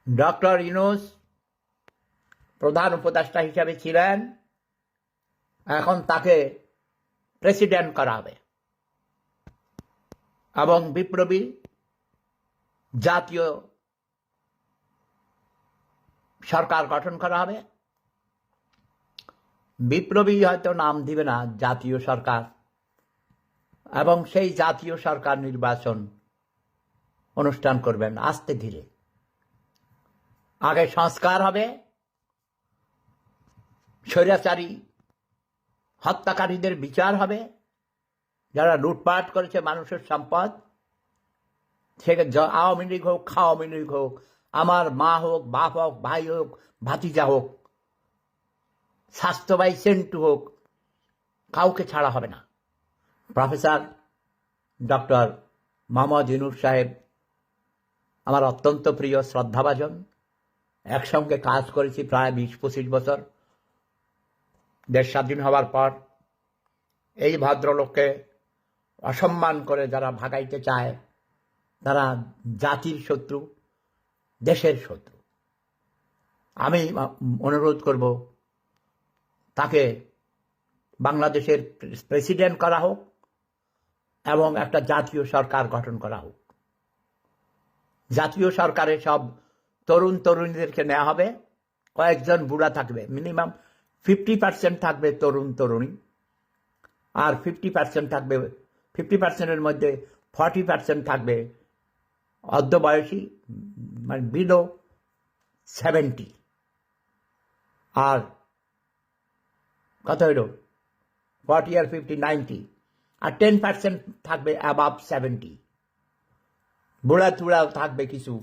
Doctor Yunus প্রধান উপদেষ্টা হিসেবে ছিলেন, এখন তাকে প্রেসিডেন্ট করা হবে এবং বিপ্লবী জাতীয় সরকার গঠন করা হবে। বিপ্লবী হয়তো নাম দিবে না, জাতীয় সরকার, এবং সেই জাতীয় সরকার নির্বাচন অনুষ্ঠান করবেন আস্তে ধীরে। আগে সংস্কার হবে, স্বৈরাচারী হত্যাকারীদের বিচার হবে, যারা লুটপাট করেছে মানুষের সম্পদ, সে আওয়ামী লীগ হোক, খাওয়ামী লীগ হোক, আমার মা হোক, বাপ হোক, ভাই হোক, ভাতিজা হোক, স্বাস্থ্যবাহী সেন্টু হোক, কাউকে ছাড়া হবে না। প্রফেসর ডক্টর মোহাম্মদ ইউনূস সাহেব আমার অত্যন্ত প্রিয়, শ্রদ্ধাভাজন। একসঙ্গে কাজ করেছি প্রায় 20-25 বছর। দেশ স্বাধীন হওয়ার পর এই ভদ্রলোককে অসম্মান করে যারা ভাগাইতে চায়, তারা জাতির শত্রু, দেশের শত্রু। আমি অনুরোধ করব তাকে বাংলাদেশের প্রেসিডেন্ট করা হোক এবং একটা জাতীয় সরকার গঠন করা হোক। জাতীয় সরকারে সব তরুণ তরুণীদেরকে নেওয়া হবে, কয়েকজন বুড়া থাকবে, মিনিমাম 50% থাকবে তরুণ তরুণী, আর 50% থাকবে, 50%-এর মধ্যে 40% থাকবে অর্ধবয়সী, মানে বিলো 70, আর কত হইল 40 আর 50 90, আর 10% থাকবে অ্যাবাভ 70। বুড়া টুড়াও থাকবে কিছু,